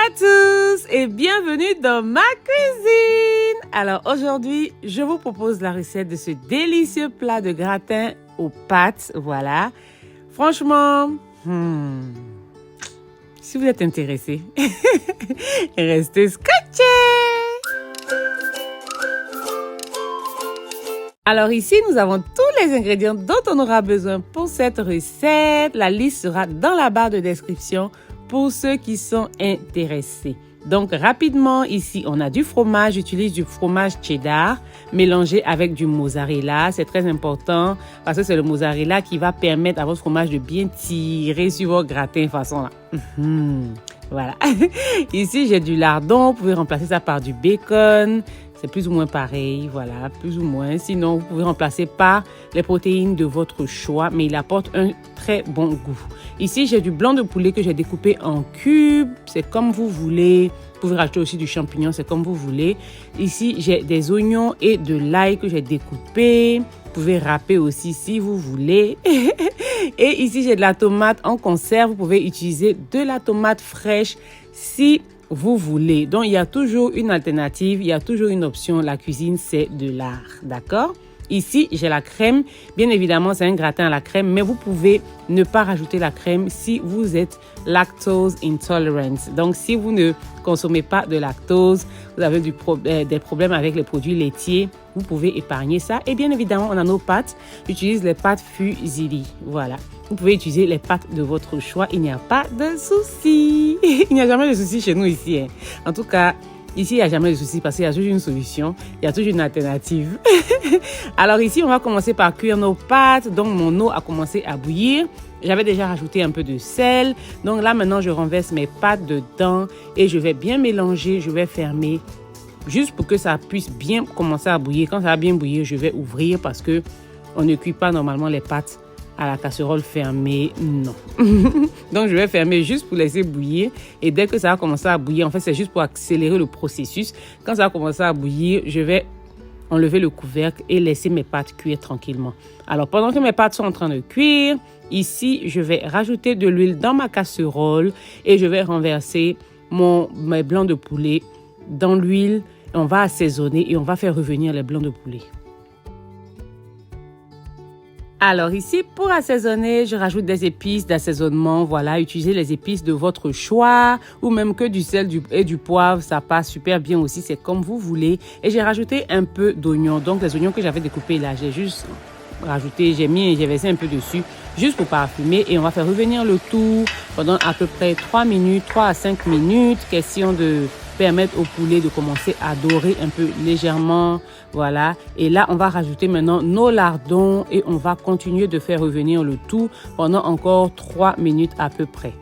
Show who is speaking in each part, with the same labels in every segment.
Speaker 1: à tous et bienvenue dans ma cuisine. Alors aujourd'hui, je vous propose la recette de ce délicieux plat de gratin aux pâtes. Voilà. Franchement, si vous êtes intéressé, restez scotchés. Alors ici, nous avons tous les ingrédients dont on aura besoin pour cette recette. La liste sera dans la barre de description pour ceux qui sont intéressés. Donc rapidement, ici, on a du fromage. J'utilise du fromage cheddar mélangé avec du mozzarella. C'est très important parce que c'est le mozzarella qui va permettre à votre fromage de bien tirer sur vos gratins façon là. Voilà. Ici, j'ai du lardon. Vous pouvez remplacer ça par du bacon. C'est plus ou moins pareil, voilà, plus ou moins. Sinon, vous pouvez remplacer par les protéines de votre choix, mais il apporte un très bon goût. Ici, j'ai du blanc de poulet que j'ai découpé en cubes. C'est comme vous voulez. Vous pouvez rajouter aussi du champignon, c'est comme vous voulez. Ici, j'ai des oignons et de l'ail que j'ai découpé. Vous pouvez râper aussi si vous voulez. Et ici, j'ai de la tomate en conserve. Vous pouvez utiliser de la tomate fraîche si vous voulez. Donc, il y a toujours une alternative, il y a toujours une option. La cuisine, c'est de l'art, d'accord? Ici, j'ai la crème. Bien évidemment, c'est un gratin à la crème, mais vous pouvez ne pas rajouter la crème si vous êtes lactose intolerant. Donc, si vous ne consommez pas de lactose, vous avez des problèmes avec les produits laitiers, vous pouvez épargner ça. Et bien évidemment, on a nos pâtes. J'utilise les pâtes fusilli. Voilà. Vous pouvez utiliser les pâtes de votre choix. Il n'y a pas de souci. Il n'y a jamais de souci chez nous ici. En tout cas, ici, il n'y a jamais de souci parce qu'il y a toujours une solution. Il y a toujours une alternative. Alors ici, on va commencer par cuire nos pâtes. Donc, mon eau a commencé à bouillir. J'avais déjà rajouté un peu de sel. Donc là, maintenant, je renverse mes pâtes dedans et je vais bien mélanger. Je vais fermer juste pour que ça puisse bien commencer à bouillir. Quand ça va bien bouillir, je vais ouvrir parce que on ne cuit pas normalement les pâtes à la casserole fermée, non. Donc, je vais fermer juste pour laisser bouillir. Et dès que ça va commencer à bouillir, en fait, c'est juste pour accélérer le processus. Quand ça va commencer à bouillir, je vais enlever le couvercle et laisser mes pâtes cuire tranquillement. Alors, pendant que mes pâtes sont en train de cuire, ici, je vais rajouter de l'huile dans ma casserole et je vais renverser mes blancs de poulet dans l'huile. On va assaisonner et on va faire revenir les blancs de poulet. Alors ici, pour assaisonner, je rajoute des épices d'assaisonnement. Voilà, utilisez les épices de votre choix ou même que du sel et du poivre. Ça passe super bien aussi, c'est comme vous voulez. Et j'ai rajouté un peu d'oignons. Donc les oignons que j'avais découpés là, j'ai juste rajouté, j'ai versé un peu dessus juste pour parfumer. Et on va faire revenir le tout pendant à peu près 3 à 5 minutes. Question de permettre au poulet de commencer à dorer un peu légèrement. Voilà. Et là, on va rajouter maintenant nos lardons et on va continuer de faire revenir le tout pendant encore 3 minutes à peu près.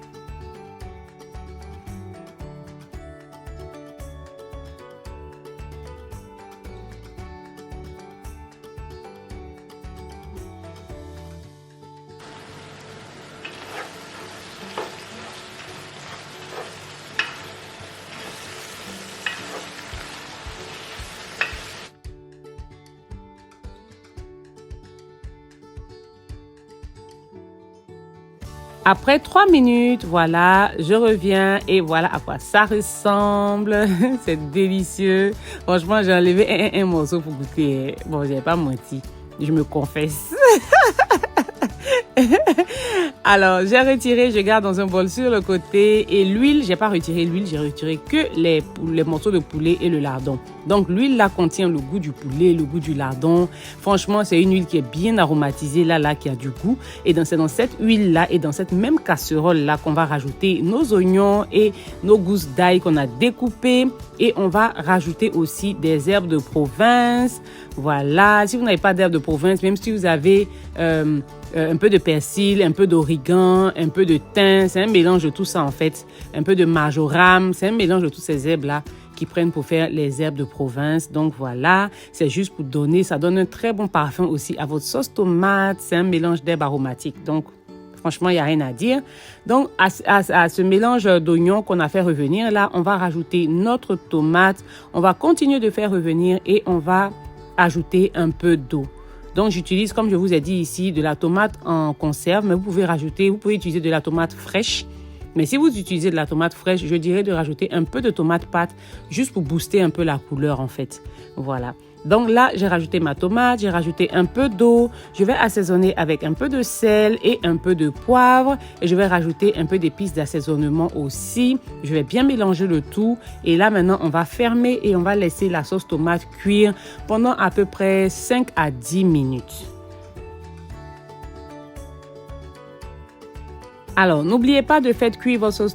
Speaker 1: Après 3 minutes, voilà, je reviens et voilà à quoi ça ressemble. C'est délicieux. Franchement, j'ai enlevé un morceau pour goûter. Bon, j'ai pas menti. Je me confesse. Alors, j'ai retiré, je garde dans un bol sur le côté. Et l'huile, j'ai pas retiré l'huile, j'ai retiré que les morceaux de poulet et le lardon. Donc, l'huile là contient le goût du poulet, le goût du lardon. Franchement, c'est une huile qui est bien aromatisée, là, qui a du goût. Et c'est dans cette huile-là et dans cette même casserole-là qu'on va rajouter nos oignons et nos gousses d'ail qu'on a découpées. Et on va rajouter aussi des herbes de province. Voilà. Si vous n'avez pas d'herbes de province, même si vous avez un peu de persil, un peu d'origan, un peu de thym, c'est un mélange de tout ça en fait. Un peu de marjoram, c'est un mélange de toutes ces herbes-là qui prennent pour faire les herbes de province. Donc voilà, c'est juste pour donner, ça donne un très bon parfum aussi à votre sauce tomate. C'est un mélange d'herbes aromatiques. Donc franchement, il n'y a rien à dire. Donc à ce mélange d'oignons qu'on a fait revenir là, on va rajouter notre tomate. On va continuer de faire revenir et on va ajouter un peu d'eau. Donc, j'utilise, comme je vous ai dit ici, de la tomate en conserve, mais vous pouvez utiliser de la tomate fraîche Mais si vous utilisez de la tomate fraîche, je dirais de rajouter un peu de tomate pâte juste pour booster un peu la couleur en fait. Voilà. Donc là, j'ai rajouté ma tomate, j'ai rajouté un peu d'eau. Je vais assaisonner avec un peu de sel et un peu de poivre. Et je vais rajouter un peu d'épices d'assaisonnement aussi. Je vais bien mélanger le tout. Et là, maintenant, on va fermer et on va laisser la sauce tomate cuire pendant à peu près 5 à 10 minutes. Alors, n'oubliez pas de faire cuire votre sauce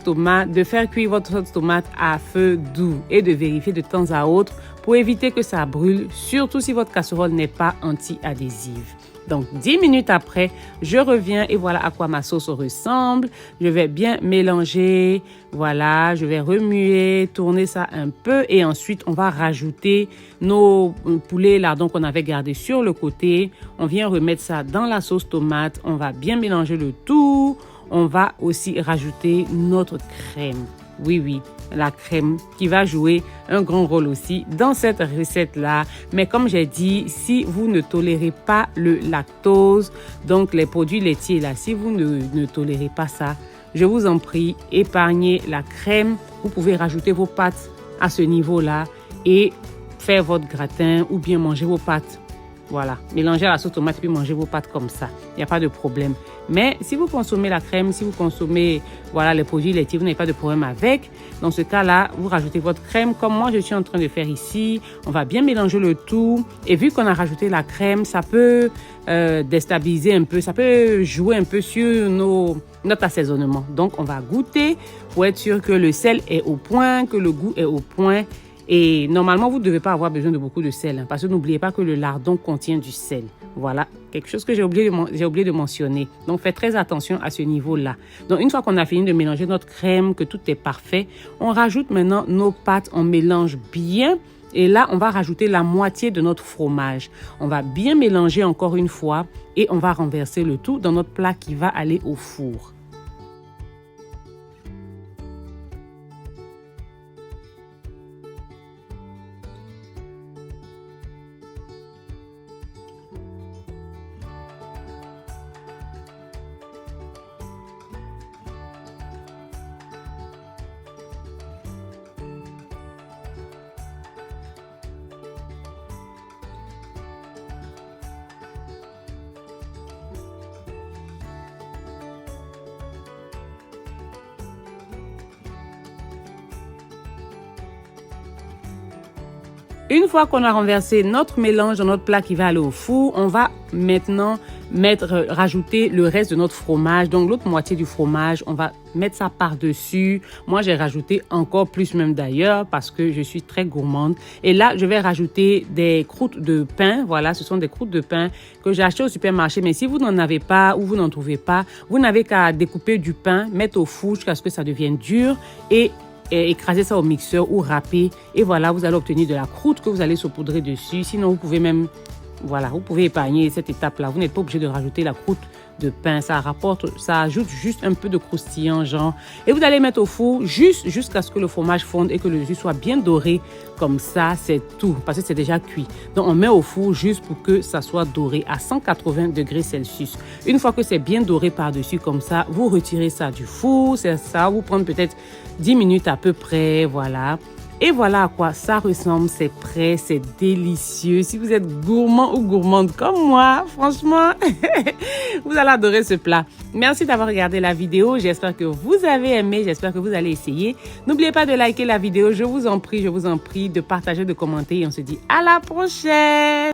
Speaker 1: tomate à feu doux et de vérifier de temps à autre pour éviter que ça brûle, surtout si votre casserole n'est pas anti-adhésive. Donc, 10 minutes après, je reviens et voilà à quoi ma sauce ressemble. Je vais bien mélanger, voilà, je vais remuer, tourner ça un peu et ensuite, on va rajouter nos poulets lardons qu'on avait gardés sur le côté. On vient remettre ça dans la sauce tomate, on va bien mélanger le tout. On va aussi rajouter notre crème. Oui, la crème qui va jouer un grand rôle aussi dans cette recette-là. Mais comme j'ai dit, si vous ne tolérez pas le lactose, donc les produits laitiers là, si vous ne tolérez pas ça, je vous en prie, épargnez la crème. Vous pouvez rajouter vos pâtes à ce niveau-là et faire votre gratin ou bien manger vos pâtes. Voilà, mélangez à la sauce tomate puis mangez vos pâtes comme ça. Il n'y a pas de problème. Mais si vous consommez la crème, si vous consommez les produits laitiers, vous n'avez pas de problème avec. Dans ce cas-là, vous rajoutez votre crème comme moi je suis en train de faire ici. On va bien mélanger le tout. Et vu qu'on a rajouté la crème, ça peut déstabiliser un peu, ça peut jouer un peu sur notre assaisonnement. Donc, on va goûter pour être sûr que le sel est au point, que le goût est au point. Et normalement, vous ne devez pas avoir besoin de beaucoup de sel parce que n'oubliez pas que le lardon contient du sel. Voilà, quelque chose que j'ai oublié de mentionner. Donc, faites très attention à ce niveau-là. Donc, une fois qu'on a fini de mélanger notre crème, que tout est parfait, on rajoute maintenant nos pâtes, on mélange bien. Et là, on va rajouter la moitié de notre fromage. On va bien mélanger encore une fois et on va renverser le tout dans notre plat qui va aller au four. Une fois qu'on a renversé notre mélange dans notre plat qui va aller au four, on va maintenant rajouter le reste de notre fromage. Donc, l'autre moitié du fromage, on va mettre ça par-dessus. Moi, j'ai rajouté encore plus même d'ailleurs parce que je suis très gourmande. Et là, je vais rajouter des croûtes de pain. Voilà, ce sont des croûtes de pain que j'ai achetées au supermarché. Mais si vous n'en avez pas ou vous n'en trouvez pas, vous n'avez qu'à découper du pain, mettre au four jusqu'à ce que ça devienne dur et écraser ça au mixeur ou râper. Et voilà, vous allez obtenir de la croûte que vous allez saupoudrer dessus. Sinon, vous pouvez même, voilà, vous pouvez épargner cette étape-là. Vous n'êtes pas obligé de rajouter la croûte de pain. Ça ajoute juste un peu de croustillant, genre. Et vous allez mettre au four jusqu'à ce que le fromage fonde et que le jus soit bien doré. Comme ça, c'est tout, parce que c'est déjà cuit. Donc, on met au four juste pour que ça soit doré à 180 degrés Celsius. Une fois que c'est bien doré par-dessus comme ça, vous retirez ça du four. Ça va vous prendre peut-être 10 minutes à peu près, voilà. Et voilà à quoi ça ressemble, c'est prêt, c'est délicieux. Si vous êtes gourmand ou gourmande comme moi, franchement, vous allez adorer ce plat. Merci d'avoir regardé la vidéo. J'espère que vous avez aimé, j'espère que vous allez essayer. N'oubliez pas de liker la vidéo, je vous en prie, de partager, de commenter et on se dit à la prochaine.